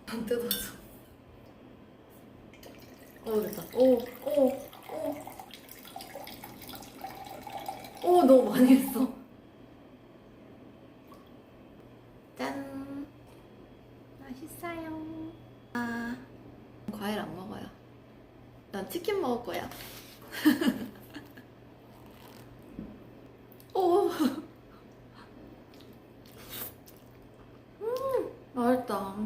안 뜯어져. 됐다. 너무 많이 했어. 짠. 맛있어요. 과일 안 먹어요. 난 치킨 먹을 거야. 오. 맛있다.